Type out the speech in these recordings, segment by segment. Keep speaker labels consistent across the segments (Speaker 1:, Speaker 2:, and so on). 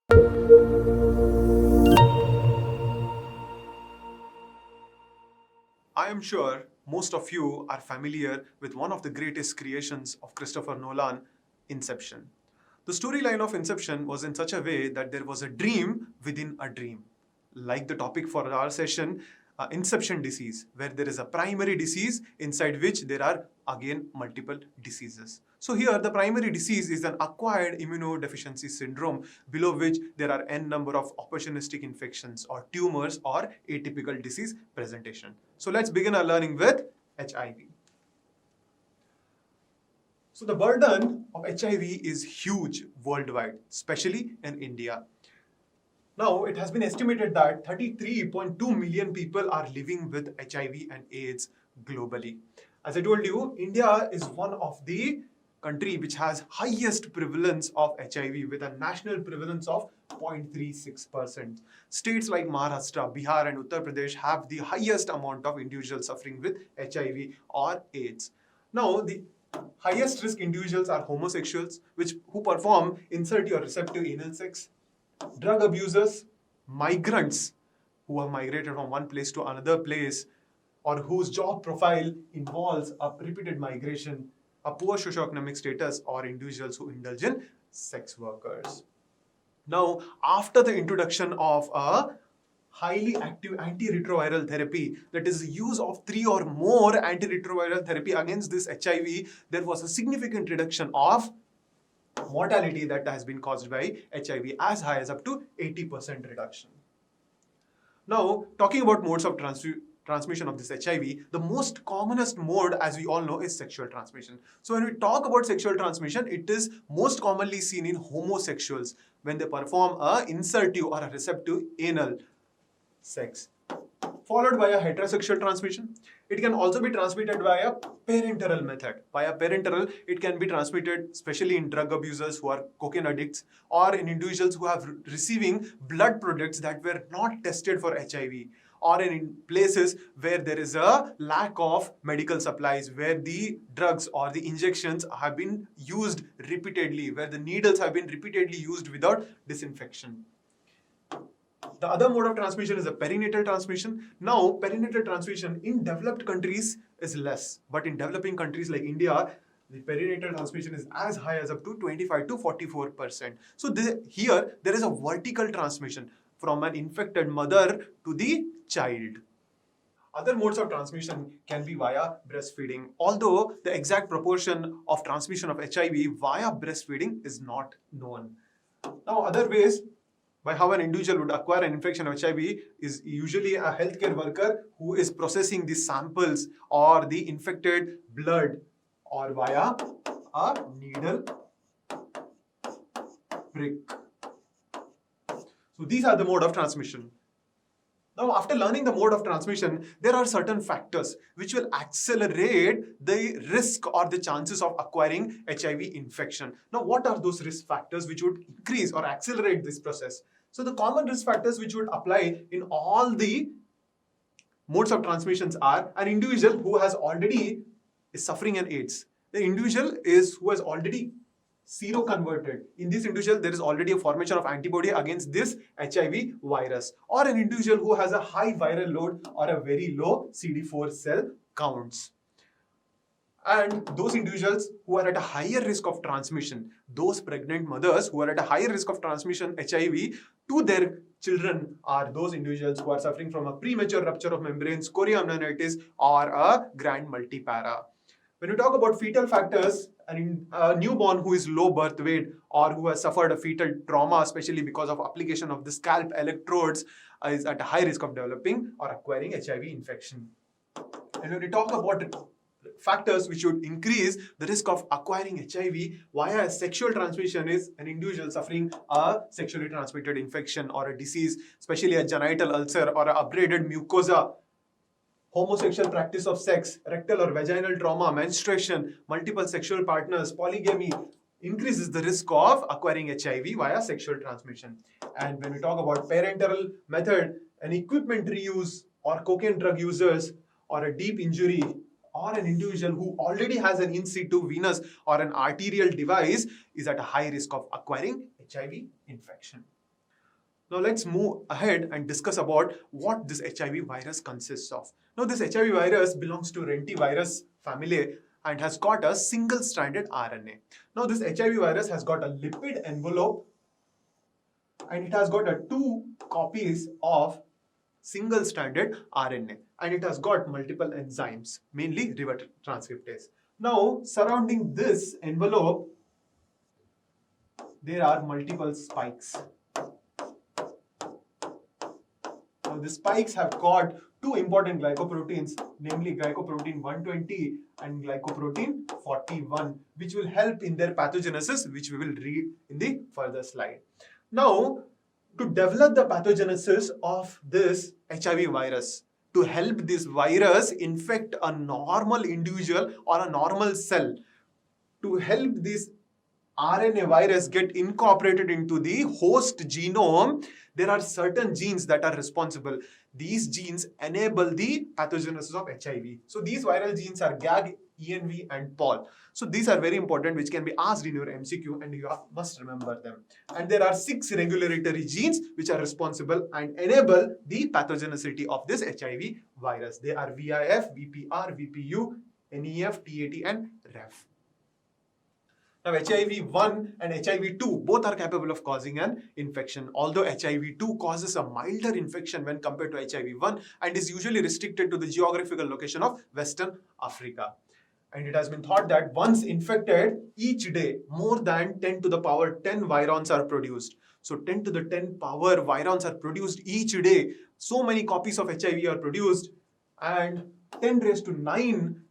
Speaker 1: I am sure most of you are familiar with one of the greatest creations of Christopher Nolan, Inception. The storyline of Inception was in such a way that there was a dream within a dream. Like the topic for our session, Inception disease, where there is a primary disease inside which there are again multiple diseases. So here the primary disease is an acquired immunodeficiency syndrome, below which there are n number of opportunistic infections or tumors or atypical disease presentation. So let's begin our learning with HIV. So the burden of HIV is huge worldwide, especially in India. Now, it has been estimated that 33.2 million people are living with HIV and AIDS globally. As I told you, India is one of the country which has highest prevalence of HIV with a national prevalence of 0.36%. States like Maharashtra, Bihar and Uttar Pradesh have the highest amount of individuals suffering with HIV or AIDS. Now, the highest risk individuals are homosexuals who perform insert or receptive anal sex, drug abusers, migrants who have migrated from one place to another place or whose job profile involves a repeated migration, a poor socioeconomic status, or individuals who indulge in sex workers. Now, after the introduction of a highly active antiretroviral therapy, that is the use of 3 or more antiretroviral therapy against this HIV, there was a significant reduction of mortality that has been caused by HIV, as high as up to 80% reduction. Now, talking about modes of transmission of this HIV, the most commonest mode, as we all know, is sexual transmission. So when we talk about sexual transmission, it is most commonly seen in homosexuals when they perform a insertive or a receptive anal sex, followed by a heterosexual transmission. It can also be transmitted by a parenteral method. By a parenteral, it can be transmitted especially in drug abusers who are cocaine addicts or in individuals who have receiving blood products that were not tested for HIV, or in places where there is a lack of medical supplies, where the drugs or the injections have been used repeatedly, where the needles have been repeatedly used without disinfection. The other mode of transmission is a perinatal transmission. Now, perinatal transmission in developed countries is less, but in developing countries like India, the perinatal transmission is as high as up to 25 to 44%. So here, there is a vertical transmission from an infected mother to the child. Other modes of transmission can be via breastfeeding, although the exact proportion of transmission of HIV via breastfeeding is not known. Now, other ways by how an individual would acquire an infection of HIV is usually a healthcare worker who is processing the samples or the infected blood, or via a needle prick. So these are the mode of transmission. Now, after learning the mode of transmission, there are certain factors which will accelerate the risk or the chances of acquiring HIV infection. Now, what are those risk factors which would increase or accelerate this process? So the common risk factors which would apply in all the modes of transmissions are an individual who has already is suffering an AIDS. The individual who has already seroconverted. In this individual, there is already a formation of antibody against this HIV virus, or an individual who has a high viral load or a very low CD4 cell counts. And those individuals who are at a higher risk of transmission, those pregnant mothers who are at a higher risk of transmission HIV to their children, are those individuals who are suffering from a premature rupture of membranes, chorioamnionitis, or a grand multipara. When we talk about fetal factors, a newborn who is low birth weight or who has suffered a fetal trauma, especially because of application of the scalp electrodes, is at a high risk of developing or acquiring HIV infection. And when we talk about factors which would increase the risk of acquiring HIV via sexual transmission, is an individual suffering a sexually transmitted infection or a disease, especially a genital ulcer or a abraded mucosa, homosexual practice of sex, rectal or vaginal trauma, menstruation, multiple sexual partners, polygamy, increases the risk of acquiring HIV via sexual transmission. And when we talk about parenteral method, an equipment reuse or cocaine drug users or a deep injury or an individual who already has an in situ venous or an arterial device is at a high risk of acquiring HIV infection. Now let's move ahead and discuss about what this HIV virus consists of. Now this HIV virus belongs to rentivirus family and has got a single-stranded RNA. Now this HIV virus has got a lipid envelope and it has got two copies of single-stranded RNA and it has got multiple enzymes, mainly liver transcriptase. Now surrounding this envelope, there are multiple spikes. Now the spikes have got two important glycoproteins, namely glycoprotein 120 and glycoprotein 41, which will help in their pathogenesis, which we will read in the further slide. Now, to develop the pathogenesis of this HIV virus, to help this virus infect a normal individual or a normal cell, to help this RNA virus get incorporated into the host genome, there are certain genes that are responsible. These genes enable the pathogenesis of HIV. So these viral genes are GAG, ENV and POL. So these are very important, which can be asked in your MCQ and you must remember them. And there are 6 regulatory genes which are responsible and enable the pathogenicity of this HIV virus. They are VIF, VPR, VPU, NEF, TAT and REF. Now HIV-1 and HIV-2 both are capable of causing an infection, although HIV-2 causes a milder infection when compared to HIV-1 and is usually restricted to the geographical location of Western Africa. And it has been thought that once infected, each day more than 10 to the power 10 virons are produced. So 10 to the 10 power virons are produced each day. So many copies of HIV are produced and 10 raised to 9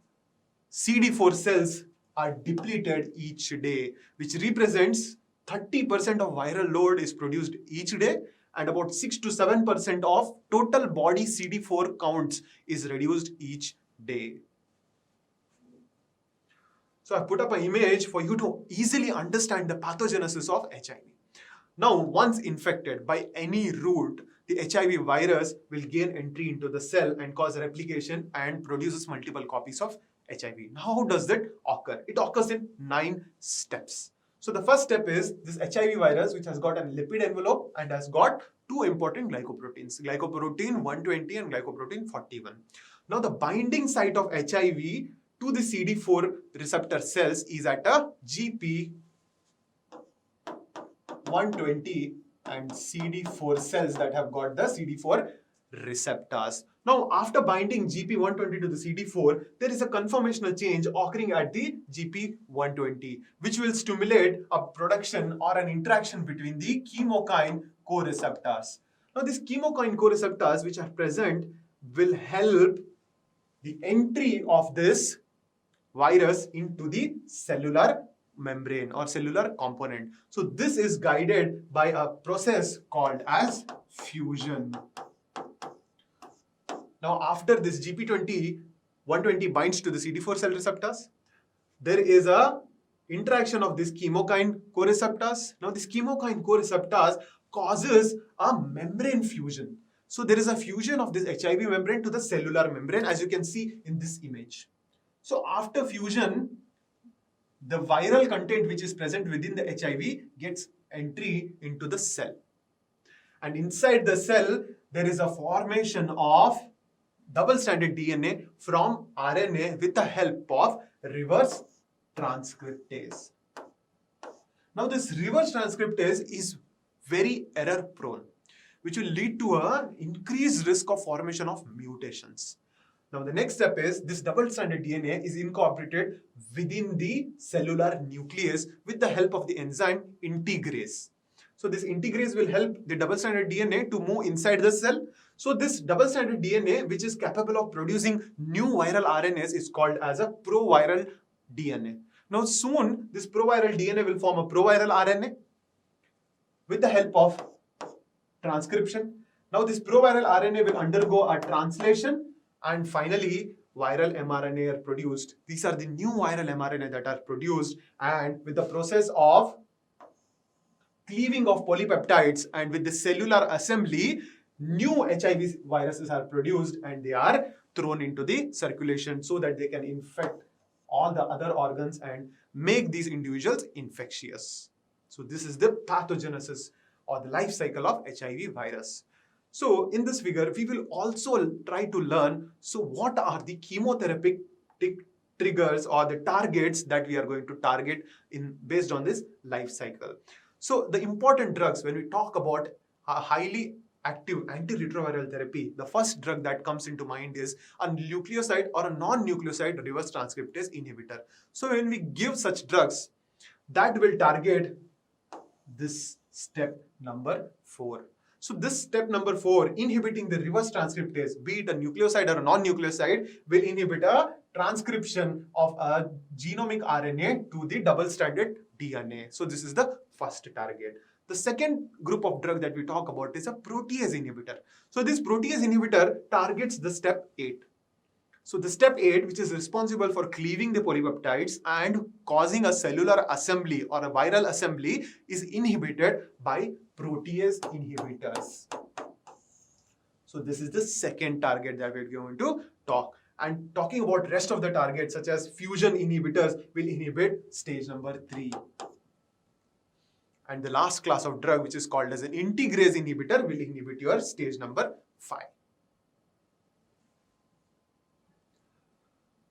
Speaker 1: CD4 cells are depleted each day, which represents 30% of viral load is produced each day and about 6 to 7% of total body CD4 counts is reduced each day. So I put up an image for you to easily understand the pathogenesis of HIV. Now, once infected by any route, the HIV virus will gain entry into the cell and cause replication and produces multiple copies of HIV. Now, how does that occur? It occurs in 9 steps. So the first step is this HIV virus, which has got a lipid envelope and has got 2 important glycoproteins, glycoprotein 120 and glycoprotein 41. Now the binding site of HIV to the CD4 receptor cells is at a GP 120 and CD4 cells that have got the CD4 receptors. Now, after binding GP120 to the CD4, there is a conformational change occurring at the GP120, which will stimulate a production or an interaction between the chemokine co-receptors. Now, these chemokine co-receptors which are present will help the entry of this virus into the cellular membrane or cellular component. So this is guided by a process called as fusion. Now after this GP120 binds to the CD4 cell receptors, there is a interaction of this chemokine co-receptors. Now this chemokine co-receptors causes a membrane fusion. So there is a fusion of this HIV membrane to the cellular membrane, as you can see in this image. So after fusion, the viral content which is present within the HIV gets entry into the cell. And inside the cell, there is a formation of double-stranded DNA from RNA with the help of reverse transcriptase. Now this reverse transcriptase is very error-prone, which will lead to an increased risk of formation of mutations. Now the next step is this double-stranded DNA is incorporated within the cellular nucleus with the help of the enzyme integrase. So this integrase will help the double-stranded DNA to move inside the cell. So this double-stranded DNA, which is capable of producing new viral RNAs, is called as a proviral DNA. Now soon this proviral DNA will form a proviral RNA with the help of transcription. Now this proviral RNA will undergo a translation and finally viral mRNA are produced. These are the new viral mRNA that are produced, and with the process of cleaving of polypeptides and with the cellular assembly, new HIV viruses are produced and they are thrown into the circulation so that they can infect all the other organs and make these individuals infectious. So this is the pathogenesis or the life cycle of HIV virus. So in this figure, we will also try to learn, so what are the chemotherapeutic triggers or the targets that we are going to target based on this life cycle. So the important drugs, when we talk about a highly active antiretroviral therapy, the first drug that comes into mind is a nucleoside or a non-nucleoside reverse transcriptase inhibitor. So when we give such drugs, that will target this step number 4. So this step number 4, inhibiting the reverse transcriptase, be it a nucleoside or a non-nucleoside, will inhibit a transcription of a genomic RNA to the double-stranded DNA. So this is the first target. The second group of drug that we talk about is a protease inhibitor. So this protease inhibitor targets the step 8. So the step 8, which is responsible for cleaving the polypeptides and causing a cellular assembly or a viral assembly, is inhibited by protease inhibitors. So this is the second target that we're going to talk. And talking about rest of the targets such as fusion inhibitors will inhibit stage number 3. And the last class of drug, which is called as an integrase inhibitor, will inhibit your stage number 5.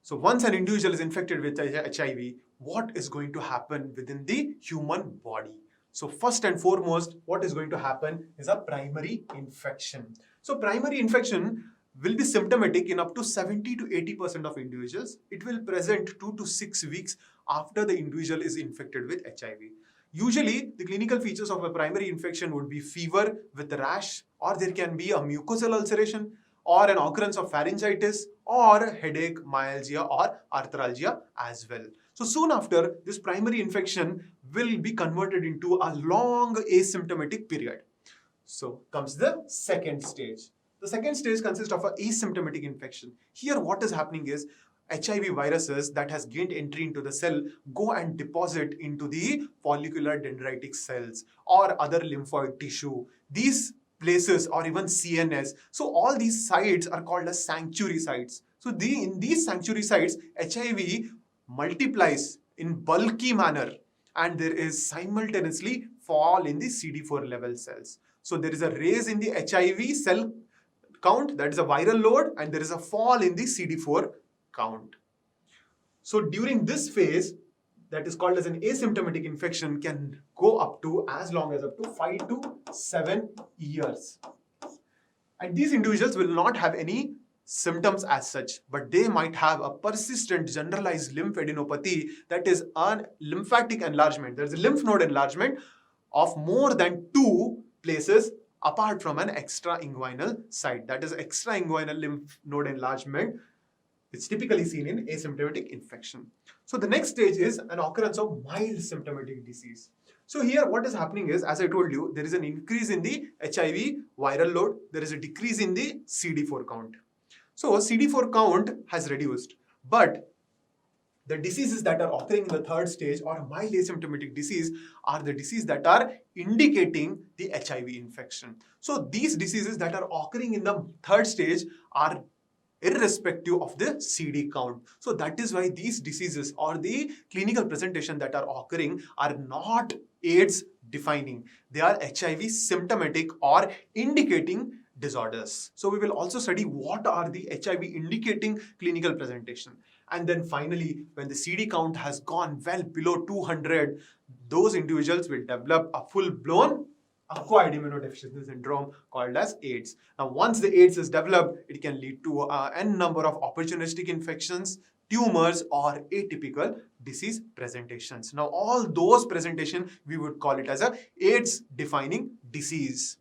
Speaker 1: So once an individual is infected with HIV, what is going to happen within the human body? So first and foremost, what is going to happen is a primary infection. So primary infection will be symptomatic in up to 70 to 80% of individuals. It will present 2 to 6 weeks after the individual is infected with HIV. Usually, the clinical features of a primary infection would be fever with rash, or there can be a mucosal ulceration, or an occurrence of pharyngitis, or headache, myalgia, or arthralgia as well. So soon after, this primary infection will be converted into a long asymptomatic period. So comes the second stage. The second stage consists of an asymptomatic infection. Here what is happening is HIV viruses that has gained entry into the cell go and deposit into the follicular dendritic cells or other lymphoid tissue. These places or even CNS. So all these sites are called as sanctuary sites. So in these sanctuary sites, HIV multiplies in bulky manner and there is simultaneously fall in the CD4 level cells. So there is a raise in the HIV cell count, that is a viral load, and there is a fall in the CD4 count. So during this phase, that is called as an asymptomatic infection, can go up to as long as up to 5 to 7 years. And these individuals will not have any symptoms as such, but they might have a persistent generalized lymphadenopathy, that is a lymphatic enlargement. There is a lymph node enlargement of more than 2 places apart from an extrainguinal site. That is extrainguinal lymph node enlargement. It's typically seen in asymptomatic infection. So the next stage is an occurrence of mild symptomatic disease. So here what is happening is, as I told you, there is an increase in the HIV viral load. There is a decrease in the CD4 count. So CD4 count has reduced, but the diseases that are occurring in the third stage or a mild asymptomatic disease are the diseases that are indicating the HIV infection. So these diseases that are occurring in the third stage are irrespective of the CD count. So that is why these diseases or the clinical presentation that are occurring are not AIDS defining. They are HIV symptomatic or indicating disorders. So we will also study what are the HIV indicating clinical presentation. And then finally, when the CD count has gone well below 200, those individuals will develop a full-blown acquired immunodeficiency syndrome called as AIDS. Now, once the AIDS is developed, it can lead to n number of opportunistic infections, tumors, or atypical disease presentations. Now, all those presentations, we would call it as a AIDS-defining disease,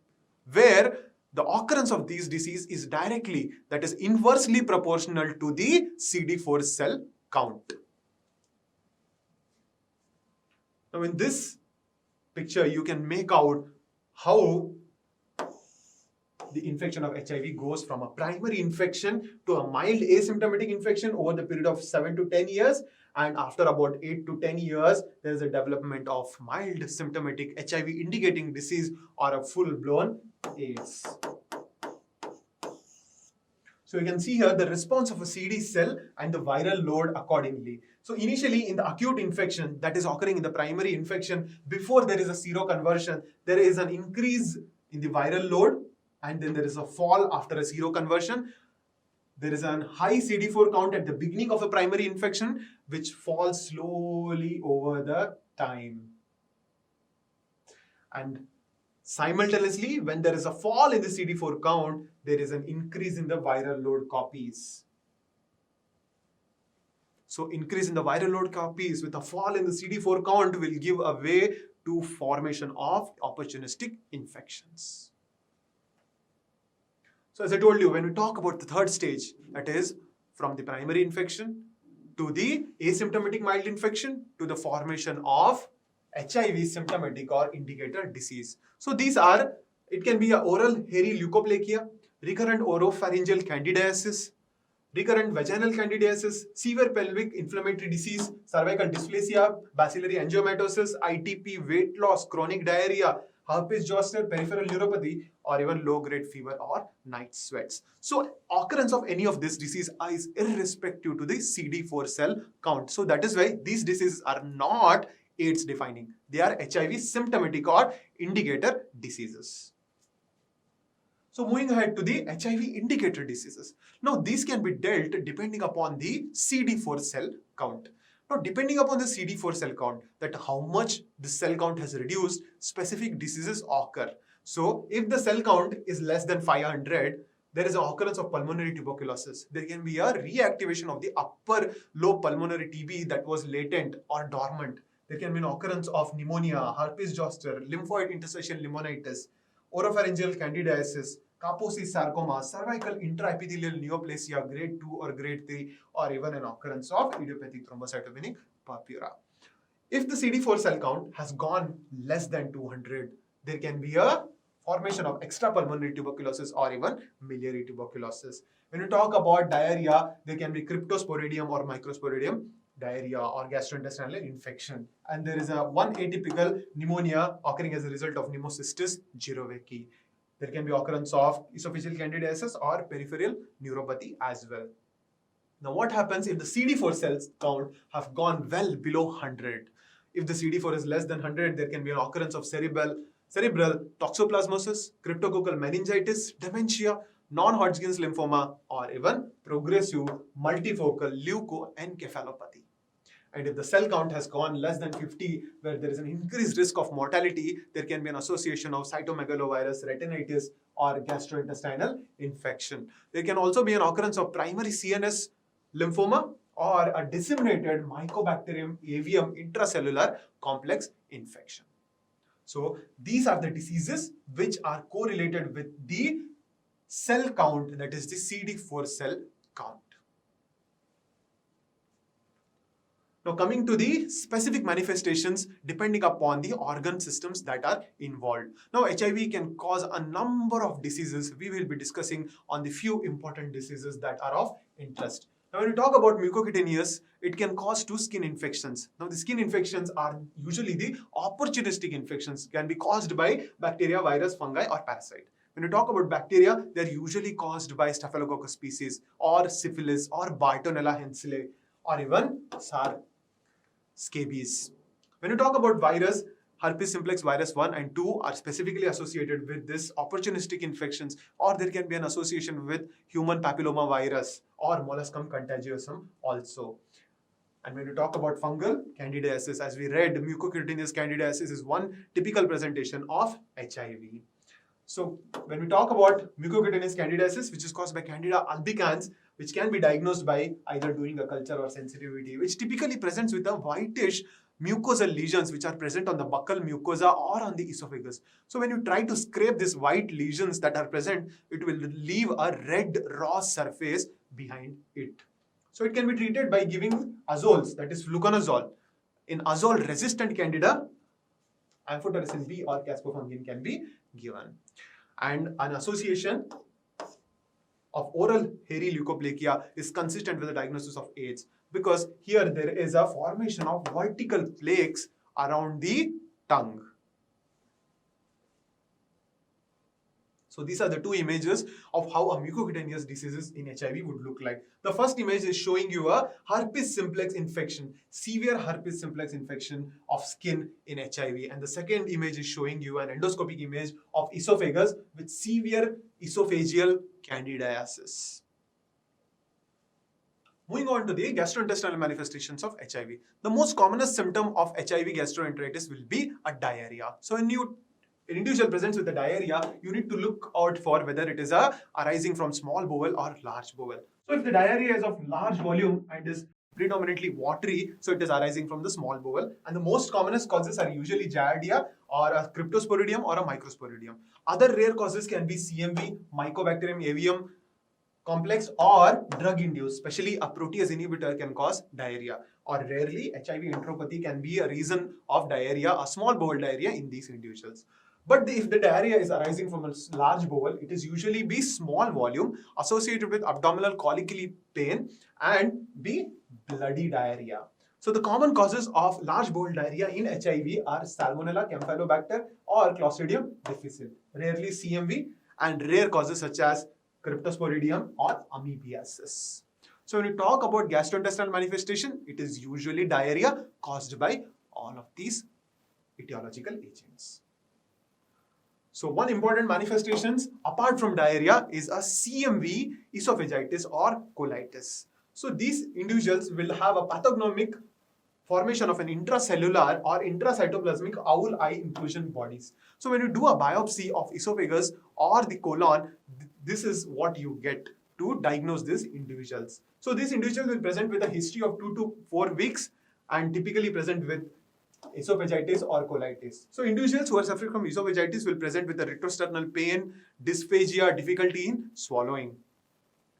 Speaker 1: where the occurrence of these disease is directly, that is inversely proportional to the CD4 cell count. Now, in this picture, you can make out how the infection of HIV goes from a primary infection to a mild asymptomatic infection over the period of 7 to 10 years. And after about 8 to 10 years, there is a development of mild symptomatic HIV indicating disease or a full-blown AIDS. So you can see here the response of a CD cell and the viral load accordingly. So initially in the acute infection that is occurring in the primary infection, before there is a seroconversion, there is an increase in the viral load and then there is a fall after a seroconversion. There is a high CD4 count at the beginning of a primary infection which falls slowly over the time. And simultaneously, when there is a fall in the CD4 count, there is an increase in the viral load copies. So increase in the viral load copies with a fall in the CD4 count will give a way to formation of opportunistic infections. So as I told you, when we talk about the third stage, that is from the primary infection to the asymptomatic mild infection to the formation of HIV symptomatic or indicator disease. So these are, it can be a oral hairy leukoplakia, recurrent oropharyngeal candidiasis, recurrent vaginal candidiasis, severe pelvic inflammatory disease, cervical dysplasia, bacillary angiomatosis, ITP, weight loss, chronic diarrhea, herpes zoster, peripheral neuropathy, or even low-grade fever or night sweats. So occurrence of any of this disease is irrespective to the CD4 cell count. So that is why these diseases are not AIDS defining. They are HIV symptomatic or indicator diseases. So moving ahead to the HIV indicator diseases. Now these can be dealt depending upon the CD4 cell count. Now depending upon the CD4 cell count, that how much the cell count has reduced, specific diseases occur. So if the cell count is less than 500, there is an occurrence of pulmonary tuberculosis. There can be a reactivation of the upper lobe pulmonary TB that was latent or dormant. There can be an occurrence of pneumonia, herpes zoster, lymphoid interstitial pneumonitis, oropharyngeal candidiasis, Kaposi sarcoma, cervical intraepithelial neoplasia, grade 2 or grade 3, or even an occurrence of idiopathic thrombocytopenic purpura. If the CD4 cell count has gone less than 200, there can be a formation of extrapulmonary tuberculosis or even miliary tuberculosis. When you talk about diarrhea, there can be cryptosporidium or microsporidium diarrhea or gastrointestinal infection. And there is one atypical pneumonia occurring as a result of Pneumocystis jirovecii. There can be occurrence of esophageal candidiasis or peripheral neuropathy as well. Now what happens if the CD4 cells count have gone well below 100? If the CD4 is less than 100, there can be an occurrence of cerebral toxoplasmosis, cryptococcal meningitis, dementia, non-Hodgkin's lymphoma, or even progressive multifocal leukoencephalopathy. And if the cell count has gone less than 50, where there is an increased risk of mortality, there can be an association of cytomegalovirus, retinitis, or gastrointestinal infection. There can also be an occurrence of primary CNS lymphoma or a disseminated Mycobacterium avium intracellular complex infection. So these are the diseases which are correlated with the cell count, that is the CD4 cell count. Now coming to the specific manifestations depending upon the organ systems that are involved. Now HIV can cause a number of diseases. We will be discussing on the few important diseases that are of interest. Now when we talk about mucocutaneous, it can cause two skin infections. Now the skin infections are usually the opportunistic infections, can be caused by bacteria, virus, fungi or parasite. When you talk about bacteria, they are usually caused by Staphylococcus species or syphilis or Bartonella henselae or even scabies. When you talk about virus, herpes simplex virus 1 and 2 are specifically associated with this opportunistic infections, or there can be an association with human papilloma virus or molluscum contagiosum also. And when you talk about fungal candidiasis, as we read, mucocutaneous candidiasis is one typical presentation of HIV. So when we talk about mucocutaneous candidiasis, which is caused by Candida albicans, which can be diagnosed by either doing a culture or sensitivity, which typically presents with a whitish mucosal lesions which are present on the buccal mucosa or on the esophagus. So when you try to scrape these white lesions that are present, it will leave a red raw surface behind it. So it can be treated by giving azoles, that is fluconazole. In azole resistant candida, amphotericin B or caspofungin can be given. And an association of oral hairy leukoplakia is consistent with the diagnosis of AIDS, because here there is a formation of vertical plaques around the tongue. So these are the two images of how a mucocutaneous diseases in HIV would look like. The first image is showing you a herpes simplex infection, severe herpes simplex infection of skin in HIV. And the second image is showing you an endoscopic image of esophagus with severe esophageal candidiasis. Moving on to the gastrointestinal manifestations of HIV. The most commonest symptom of HIV gastroenteritis will be a diarrhea. So when an individual presents with a diarrhea, you need to look out for whether it is arising from small bowel or large bowel. So if the diarrhea is of large volume and is predominantly watery, so it is arising from the small bowel. And the most commonest causes are usually giardia or a cryptosporidium or a microsporidium. Other rare causes can be CMV, Mycobacterium avium complex, or drug-induced, especially a protease inhibitor can cause diarrhea. Or rarely, HIV enteropathy can be a reason of diarrhea, a small bowel diarrhea in these individuals. But if the diarrhea is arising from a large bowel, it is usually be small volume associated with abdominal colicky pain and be bloody diarrhea. So the common causes of large bowel diarrhea in HIV are Salmonella, Campylobacter, or Clostridium difficile. Rarely CMV, and rare causes such as Cryptosporidium or amoebiasis. So when we talk about gastrointestinal manifestation, it is usually diarrhea caused by all of these etiological agents. So one important manifestations apart from diarrhea is a CMV, esophagitis or colitis. So these individuals will have a pathognomic formation of an intracellular or intracytoplasmic owl eye inclusion bodies. So when you do a biopsy of esophagus or the colon, this is what you get to diagnose these individuals. So these individuals will present with a history of 2 to 4 weeks and typically present with esophagitis or colitis. So individuals who are suffering from esophagitis will present with a retrosternal pain, dysphagia, difficulty in swallowing.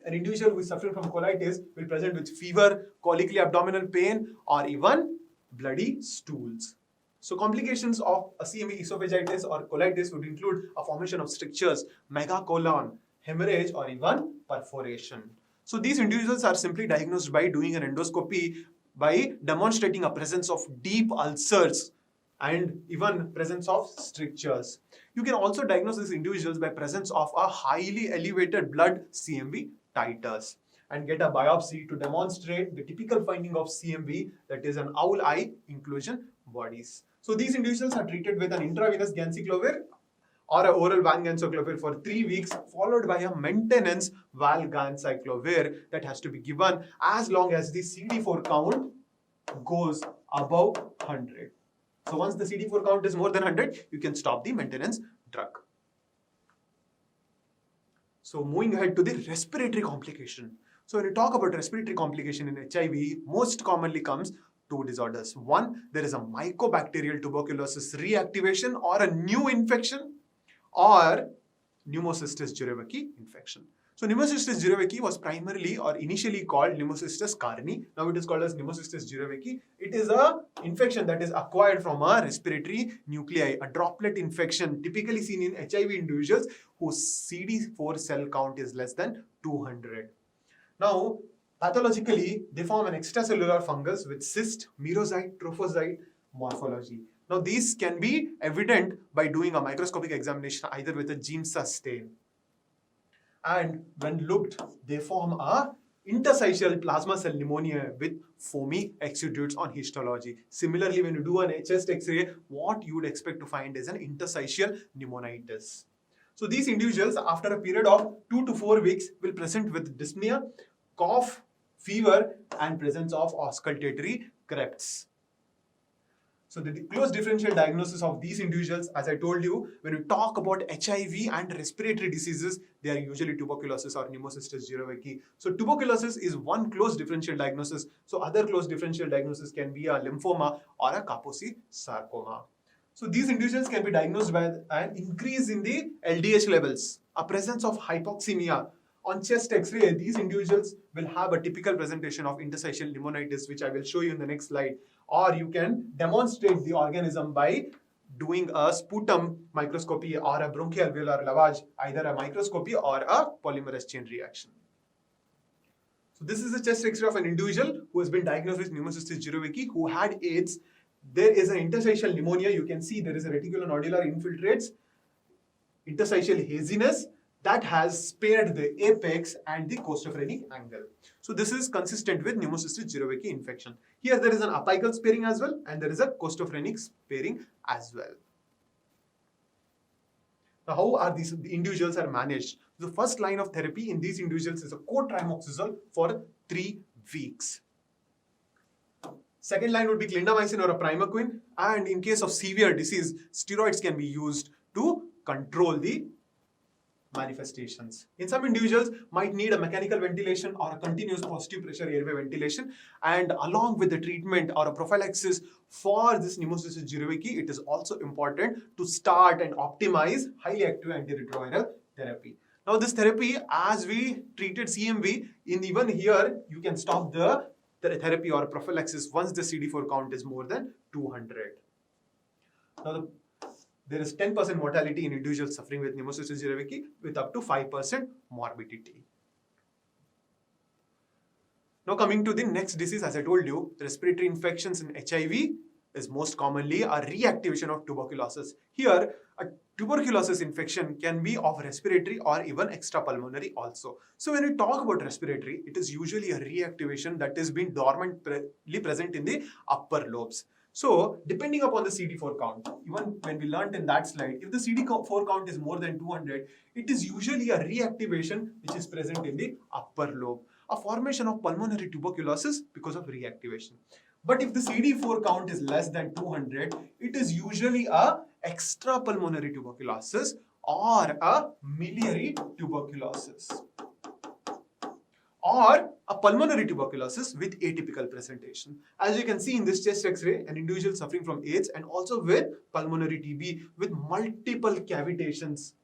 Speaker 1: An individual who is suffering from colitis will present with fever, colicky abdominal pain, or even bloody stools. So complications of a CMV esophagitis or colitis would include a formation of strictures, megacolon, hemorrhage, or even perforation. So these individuals are simply diagnosed by doing an endoscopy by demonstrating a presence of deep ulcers and even presence of strictures. You can also diagnose these individuals by presence of a highly elevated blood CMV titers and get a biopsy to demonstrate the typical finding of CMV, that is an owl eye inclusion bodies. So these individuals are treated with an intravenous ganciclovir or an oral valganciclovir for 3 weeks, followed by a maintenance valganciclovir that has to be given as long as the CD4 count goes above 100. So once the CD4 count is more than 100, you can stop the maintenance drug. So moving ahead to the respiratory complication. So when you talk about respiratory complication in HIV, most commonly comes 2 disorders. One, there is a mycobacterial tuberculosis reactivation or a new infection, or pneumocystis jirovecii infection. So pneumocystis jirovecii was primarily or initially called pneumocystis carinii. Now it is called as pneumocystis jirovecii. It is an infection that is acquired from a respiratory nuclei, a droplet infection typically seen in HIV individuals whose CD4 cell count is less than 200. Now, pathologically, they form an extracellular fungus with cyst, merocyte, trophocyte morphology. Now, these can be evident by doing a microscopic examination either with a GIMSA stain. And when looked, they form a interstitial plasma cell pneumonia with foamy exudates on histology. Similarly, when you do a chest X-ray, what you would expect to find is an interstitial pneumonitis. So these individuals, after a period of 2 to 4 weeks, will present with dyspnea, cough, fever, and presence of auscultatory crests. So the close differential diagnosis of these individuals, as I told you, when we talk about HIV and respiratory diseases, they are usually tuberculosis or pneumocystis jirovecii. So tuberculosis is one close differential diagnosis. So other close differential diagnosis can be a lymphoma or a Kaposi sarcoma. So these individuals can be diagnosed by an increase in the LDH levels, a presence of hypoxemia. On chest X-ray, these individuals will have a typical presentation of interstitial pneumonitis, which I will show you in the next slide. Or you can demonstrate the organism by doing a sputum microscopy or a bronchoalveolar lavage, either a microscopy or a polymerase chain reaction. So this is a chest X-ray of an individual who has been diagnosed with pneumocystis jirovecii, who had AIDS. There is an interstitial pneumonia. You can see there is a reticulonodular infiltrates. interstitial haziness that has spared the apex and the costophrenic angle. So this is consistent with pneumocystis jirovecii infection. Here there is an apical sparing as well, and there is a costophrenic sparing as well. Now, how are these individuals are managed? The first line of therapy in these individuals is a cotrimoxazole for 3 weeks. Second line would be clindamycin or a primaquine, and in case of severe disease, steroids can be used to control the manifestations. In some individuals might need a mechanical ventilation or a continuous positive pressure airway ventilation, and along with the treatment or a prophylaxis for this pneumocystis jirovecii, it is also important to start and optimize highly active antiretroviral therapy. Now this therapy, as we treated CMV, in even here you can stop the therapy or prophylaxis once the CD4 count is more than 200. Now there is 10% mortality in individuals suffering with pneumocystis jirovecii with up to 5% morbidity. Now coming to the next disease, as I told you, respiratory infections in HIV is most commonly a reactivation of tuberculosis. Here, a tuberculosis infection can be of respiratory or even extrapulmonary also. So when we talk about respiratory, it is usually a reactivation that is being dormantly present in the upper lobes. So, depending upon the CD4 count, even when we learned in that slide, if the CD4 count is more than 200, it is usually a reactivation which is present in the upper lobe, a formation of pulmonary tuberculosis because of reactivation. But if the CD4 count is less than 200, it is usually a extrapulmonary tuberculosis or a miliary tuberculosis, or a pulmonary tuberculosis with atypical presentation. As you can see in this chest X-ray, an individual suffering from AIDS and also with pulmonary TB with multiple cavitations.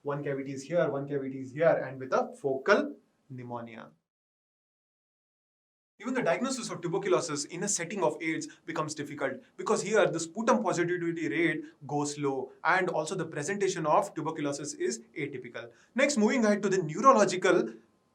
Speaker 1: One cavity is here, one cavity is here, and with a focal pneumonia. Even the diagnosis of tuberculosis in a setting of AIDS becomes difficult because here the sputum positivity rate goes low and also the presentation of tuberculosis is atypical. Next, moving ahead to the neurological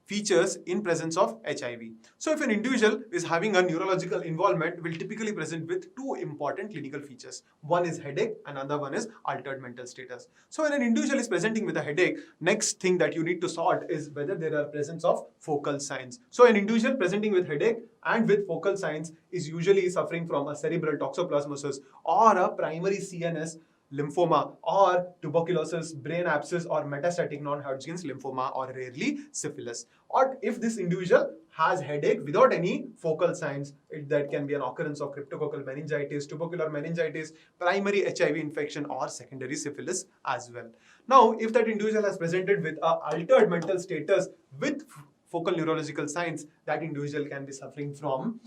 Speaker 1: features in presence of HIV. So if an individual is having a neurological involvement, will typically present with 2 important clinical features. One is headache and another one is altered mental status. So when an individual is presenting with a headache, next thing that you need to sort is whether there are presence of focal signs. So an individual presenting with headache and with focal signs is usually suffering from a cerebral toxoplasmosis or a primary CNS lymphoma or tuberculosis, brain abscess or metastatic non-Hodgkin's lymphoma or rarely syphilis. Or if this individual has headache without any focal signs, that can be an occurrence of cryptococcal meningitis, tubercular meningitis, primary HIV infection or secondary syphilis as well. Now, if that individual has presented with an altered mental status with focal neurological signs, that individual can be suffering from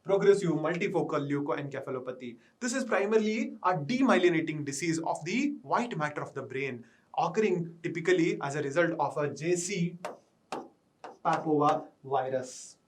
Speaker 1: progressive multifocal leukoencephalopathy. This is primarily a demyelinating disease of the white matter of the brain, occurring typically as a result of a JC Papova virus.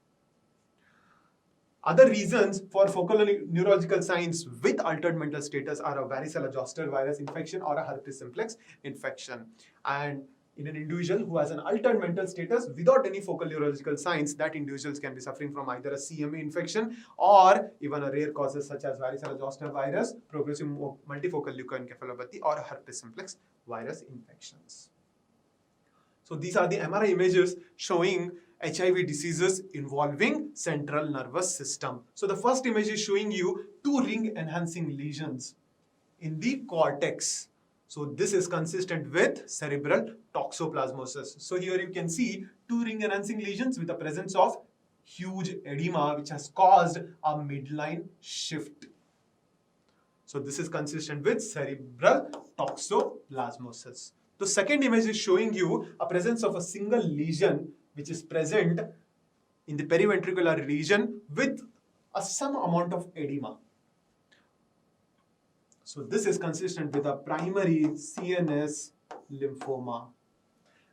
Speaker 1: Other reasons for focal neurological signs with altered mental status are a varicella zoster virus infection or a herpes simplex infection. And in an individual who has an altered mental status without any focal neurological signs, that individuals can be suffering from either a CMA infection or even a rare causes such as varicella zoster virus, progressive multifocal leukoencephalopathy or herpes simplex virus infections. So these are the MRI images showing HIV diseases involving central nervous system. So the first image is showing you 2 ring enhancing lesions in the cortex. So this is consistent with cerebral toxoplasmosis. So here you can see 2 ring enhancing lesions with the presence of huge edema which has caused a midline shift. So this is consistent with cerebral toxoplasmosis. The second image is showing you a presence of a single lesion which is present in the periventricular region with some amount of edema. So this is consistent with a primary CNS lymphoma.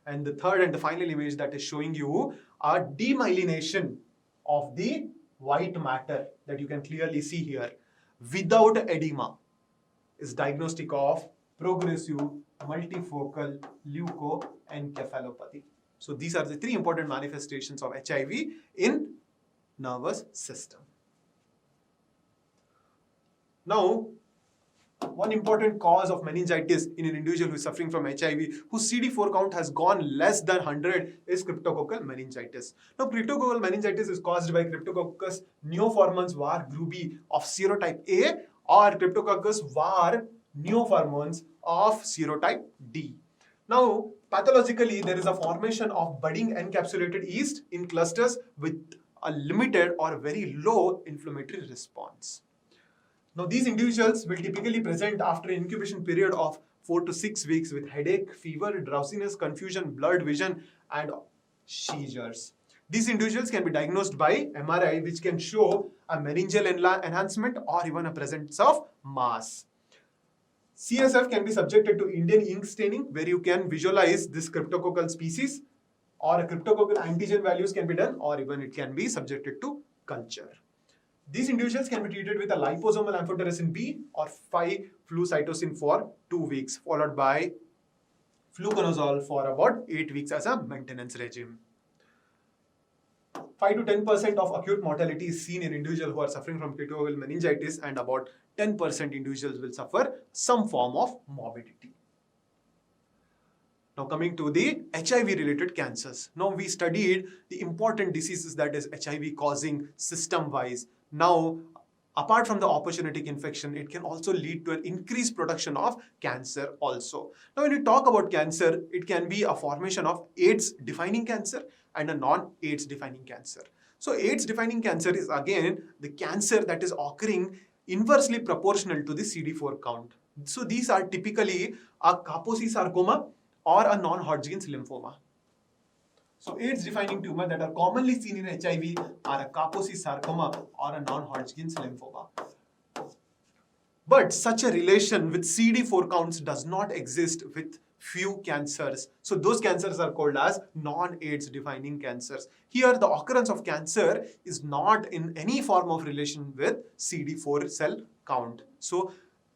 Speaker 1: And the third and the final image that is showing you a demyelination of the white matter that you can clearly see here without edema is diagnostic of progressive multifocal leukoencephalopathy. So these are the 3 important manifestations of HIV in nervous system. Now, One important cause of meningitis in an individual who is suffering from HIV, whose CD4 count has gone less than 100, is cryptococcal meningitis. Now, cryptococcal meningitis is caused by Cryptococcus neoformans var grubi of serotype A or Cryptococcus var neoformans of serotype D. Now, pathologically, there is a formation of budding encapsulated yeast in clusters with a limited or very low inflammatory response. Now, these individuals will typically present after an incubation period of 4 to 6 weeks with headache, fever, drowsiness, confusion, blurred vision, and seizures. These individuals can be diagnosed by MRI, which can show a meningeal enhancement or even a presence of mass. CSF can be subjected to Indian ink staining, where you can visualize this cryptococcal species, or a cryptococcal antigen values can be done, or even it can be subjected to culture. These individuals can be treated with a liposomal amphotericin B or 5-flucytosine for 2 weeks, followed by fluconazole for about 8 weeks as a maintenance regime. 5 to 10% of acute mortality is seen in individuals who are suffering from cryptococcal meningitis, and about 10% individuals will suffer some form of morbidity. Now coming to the HIV related cancers. Now we studied the important diseases that is HIV causing system wise. Now, apart from the opportunistic infection, it can also lead to an increased production of cancer also. Now, when you talk about cancer, it can be a formation of AIDS-defining cancer and a non-AIDS-defining cancer. So, AIDS-defining cancer is again the cancer that is occurring inversely proportional to the CD4 count. So, these are typically a Kaposi sarcoma or a non-Hodgkin's lymphoma. So AIDS-defining tumors that are commonly seen in HIV are a Kaposi sarcoma or a non-Hodgkin's lymphoma. But such a relation with CD4 counts does not exist with few cancers. So those cancers are called as non-AIDS defining cancers. Here the occurrence of cancer is not in any form of relation with CD4 cell count. So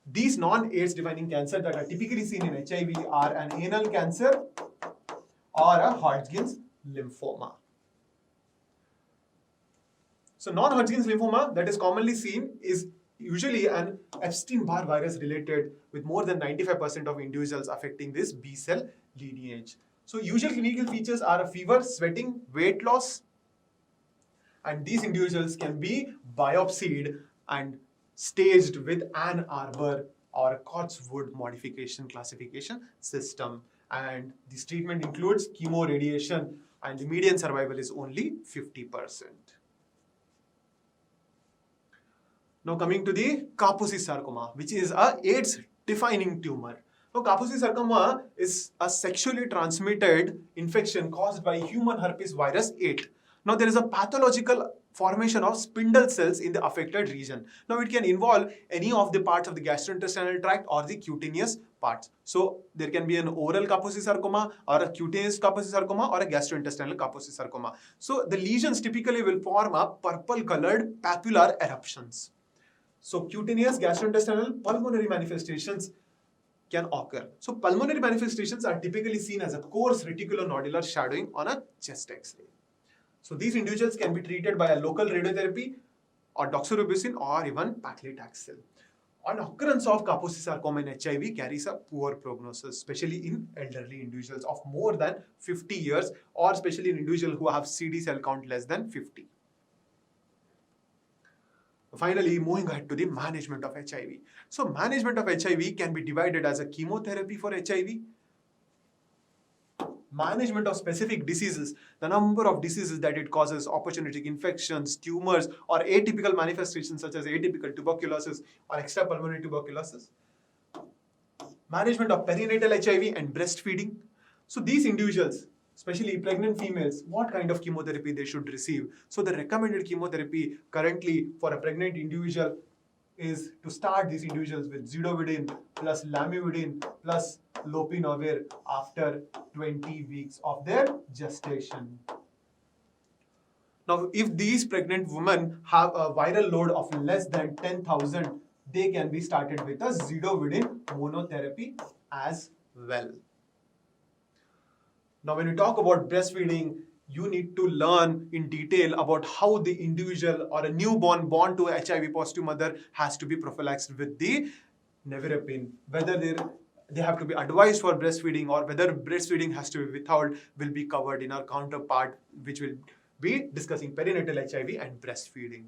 Speaker 1: these non-AIDS defining cancers that are typically seen in HIV are an anal cancer or a Hodgkin's lymphoma. So non-Hodgkin's lymphoma that is commonly seen is usually an Epstein-Barr virus related, with more than 95% of individuals affecting this B cell lineage. So usual clinical features are a fever, sweating, weight loss, and these individuals can be biopsied and staged with Ann Arbor or a Cotswood modification classification system. And this treatment includes chemoradiation, and the median survival is only 50%. Now coming to the Kaposi sarcoma, which is a AIDS-defining tumor. Now Kaposi sarcoma is a sexually transmitted infection caused by human herpes virus 8. Now there is a pathological formation of spindle cells in the affected region. Now it can involve any of the parts of the gastrointestinal tract or the cutaneous parts. So there can be an oral Kaposi sarcoma or a cutaneous Kaposi sarcoma or a gastrointestinal Kaposi sarcoma. So the lesions typically will form a purple colored papular eruptions. So cutaneous, gastrointestinal, pulmonary manifestations can occur. So pulmonary manifestations are typically seen as a coarse reticulonodular shadowing on a chest X-ray. So these individuals can be treated by a local radiotherapy or doxorubicin or even paclitaxel. An occurrence of Kaposi sarcoma in HIV carries a poor prognosis, especially in elderly individuals of more than 50 years or especially in individuals who have CD cell count less than 50. Finally, moving ahead to the management of HIV. So management of HIV can be divided as a chemotherapy for HIV, management of specific diseases, the number of diseases that it causes, opportunistic infections, tumors, or atypical manifestations such as atypical tuberculosis or extrapulmonary tuberculosis. Management of perinatal HIV and breastfeeding. So these individuals, especially pregnant females, what kind of chemotherapy they should receive. So the recommended chemotherapy currently for a pregnant individual is to start these individuals with zidovudine plus lamivudine plus lopinavir after 20 weeks of their gestation. Now, if these pregnant women have a viral load of less than 10,000, they can be started with a zidovudine monotherapy as well. Now, when we talk about breastfeeding, you need to learn in detail about how the individual or a newborn born to a HIV positive mother has to be prophylaxed with the nevirapine, whether they have to be advised for breastfeeding or whether breastfeeding has to be withheld will be covered in our counterpart, which will be discussing perinatal HIV and breastfeeding.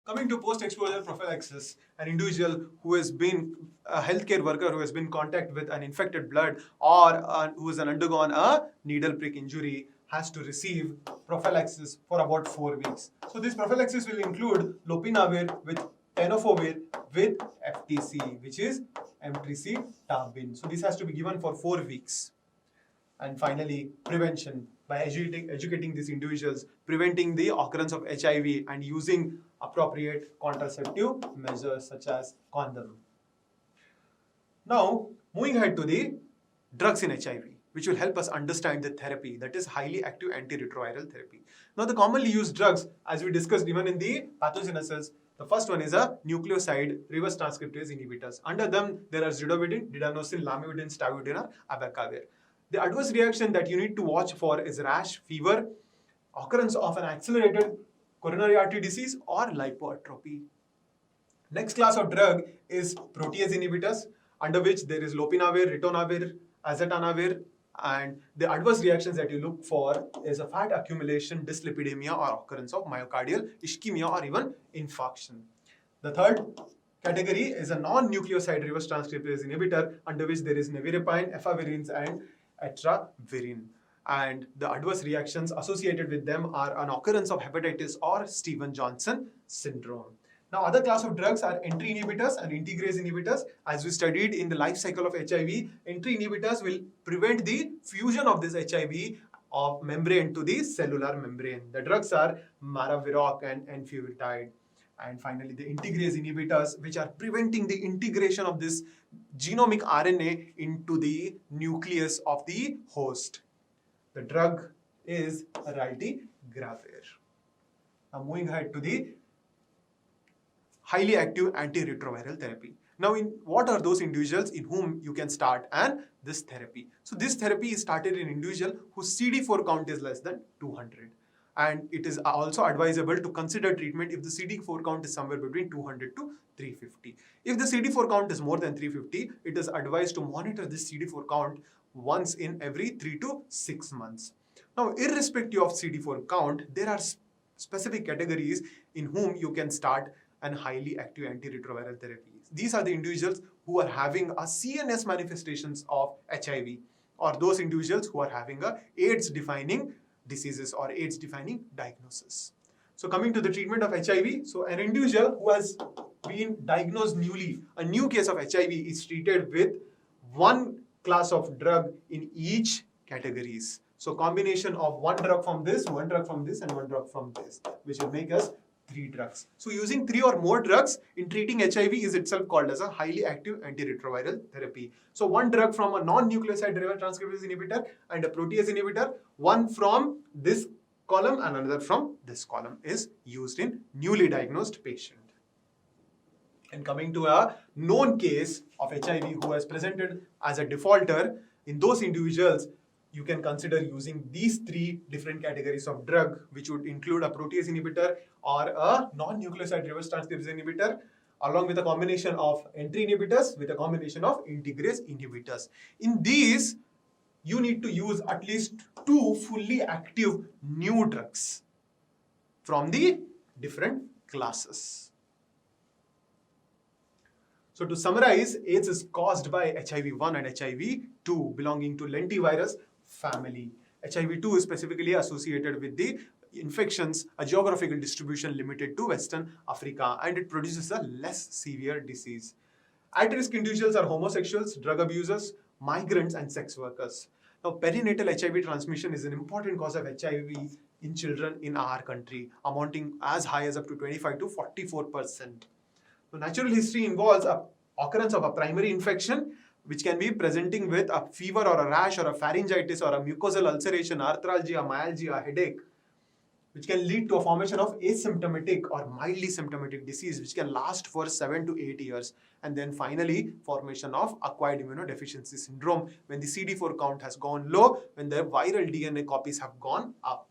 Speaker 1: Coming to post-exposure prophylaxis, an individual who has been a healthcare worker who has been in contact with an infected blood or who has undergone a needle prick injury has to receive prophylaxis for about 4 weeks. So this prophylaxis will include lopinavir with tenofovir with FTC, which is emtricitabine. So this has to be given for 4 weeks. And finally, prevention, by educating these individuals, preventing the occurrence of HIV and using appropriate contraceptive measures such as condom. Now, moving ahead to the drugs in HIV, which will help us understand the therapy, that is highly active antiretroviral therapy. Now, the commonly used drugs, as we discussed even in the pathogenesis, the first one is a nucleoside reverse transcriptase inhibitors. Under them, there are zidovudine, didanosine, lamivudine, stavudine, or abacavir. The adverse reaction that you need to watch for is rash, fever, occurrence of an accelerated coronary artery disease, or lipoatrophy. Next class of drug is protease inhibitors, under which there is lopinavir, ritonavir, azetanavir, and the adverse reactions that you look for is a fat accumulation, dyslipidemia, or occurrence of myocardial ischemia or even infarction. The third category is a non-nucleoside reverse transcriptase inhibitor, under which there is nevirapine, efavirenz, and etravirine. And the adverse reactions associated with them are an occurrence of hepatitis or Stevens-Johnson syndrome. Now, other class of drugs are entry inhibitors and integrase inhibitors. As we studied in the life cycle of HIV, entry inhibitors will prevent the fusion of this HIV of membrane to the cellular membrane. The drugs are maraviroc and enfuvirtide. And finally, the integrase inhibitors, which are preventing the integration of this genomic RNA into the nucleus of the host. The drug is raltegravir. Now, moving ahead to the highly active antiretroviral therapy. Now, what are those individuals in whom you can start this therapy? So, this therapy is started in an individual whose CD4 count is less than 200. And it is also advisable to consider treatment if the CD4 count is somewhere between 200 to 350. If the CD4 count is more than 350, it is advised to monitor this CD4 count once in every 3 to 6 months. Now, irrespective of CD4 count, there are specific categories in whom you can start an highly active antiretroviral therapy. These are the individuals who are having a CNS manifestations of HIV, or those individuals who are having a AIDS-defining diseases or AIDS-defining diagnosis. So coming to the treatment of HIV, so an individual who has been diagnosed newly, a new case of HIV is treated with one class of drug in each categories. So combination of one drug from this, one drug from this, and one drug from this, which will make us 3 drugs. So using 3 or more drugs in treating HIV is itself called as a highly active antiretroviral therapy. So one drug from a non-nucleoside reverse transcriptase inhibitor and a protease inhibitor, one from this column and another from this column is used in newly diagnosed patient. And coming to a known case of HIV who has presented as a defaulter, in those individuals, you can consider using these 3 different categories of drug, which would include a protease inhibitor or a non-nucleoside reverse transcriptase inhibitor, along with a combination of entry inhibitors with a combination of integrase inhibitors. In these, you need to use at least 2 fully active new drugs from the different classes. So to summarize, AIDS is caused by HIV-1 and HIV-2 belonging to lentivirus family. HIV-2 is specifically associated with the infections, a geographical distribution limited to Western Africa, and it produces a less severe disease. At-risk individuals are homosexuals, drug abusers, migrants, and sex workers. Now, perinatal HIV transmission is an important cause of HIV in children in our country, amounting as high as up to 25 to 44%. So natural history involves a occurrence of a primary infection, which can be presenting with a fever or a rash or a pharyngitis or a mucosal ulceration, arthralgia, myalgia, headache, which can lead to a formation of asymptomatic or mildly symptomatic disease, which can last for 7 to 8 years. And then finally, formation of acquired immunodeficiency syndrome, when the CD4 count has gone low, when the viral DNA copies have gone up.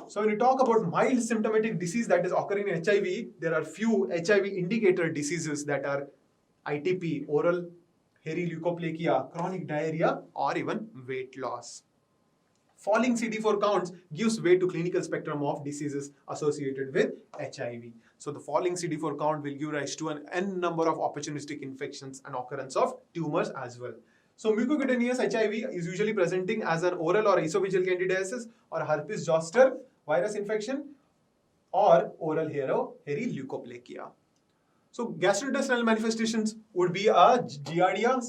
Speaker 1: So when you talk about mild symptomatic disease that is occurring in HIV, there are few HIV indicator diseases that are ITP, oral hairy leukoplakia, chronic diarrhea, or even weight loss. Falling CD4 counts gives way to clinical spectrum of diseases associated with HIV. So the falling CD4 count will give rise to an n number of opportunistic infections and occurrence of tumors as well. So mucocutaneous HIV is usually presenting as an oral or esophageal candidiasis or herpes zoster virus infection or oral hairy leukoplakia. So gastrointestinal manifestations would be a giardia,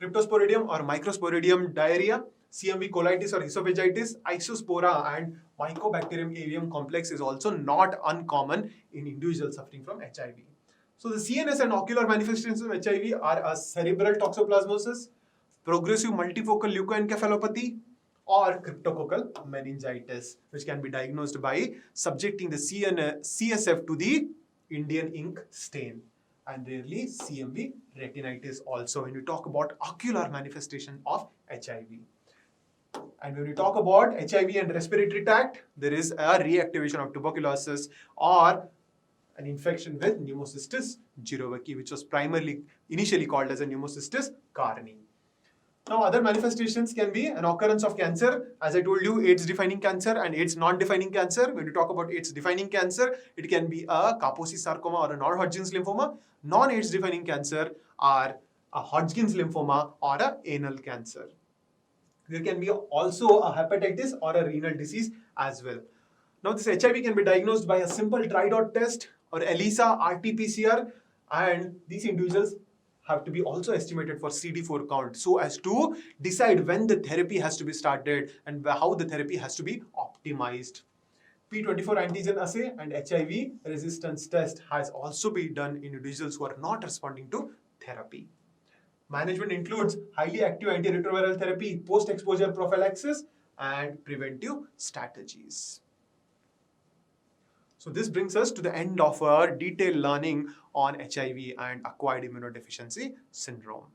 Speaker 1: cryptosporidium or microsporidium diarrhea, CMV colitis or esophagitis, isospora and Mycobacterium avium complex is also not uncommon in individuals suffering from HIV. So the CNS and ocular manifestations of HIV are a cerebral toxoplasmosis, progressive multifocal leukoencephalopathy, or cryptococcal meningitis, which can be diagnosed by subjecting the CSF to the Indian ink stain, and rarely CMV retinitis also when we talk about ocular manifestation of HIV. And when we talk about HIV and respiratory tract, there is a reactivation of tuberculosis or an infection with Pneumocystis jirovecii, which was initially called as a Pneumocystis carinii. Now, other manifestations can be an occurrence of cancer. As I told you, AIDS-defining cancer and AIDS non-defining cancer. When you talk about AIDS-defining cancer, it can be a Kaposi sarcoma or a non-Hodgkin's lymphoma. Non-AIDS-defining cancer are a Hodgkin's lymphoma or a anal cancer. There can be also a hepatitis or a renal disease as well. Now, this HIV can be diagnosed by a simple tri-dot test or ELISA, RT-PCR, and these individuals have to be also estimated for CD4 count so as to decide when the therapy has to be started and how the therapy has to be optimized. P24 antigen assay and HIV resistance test has also been done in individuals who are not responding to therapy. Management includes highly active antiretroviral therapy, post-exposure prophylaxis, and preventive strategies. So this brings us to the end of our detailed learning on HIV and acquired immunodeficiency syndrome.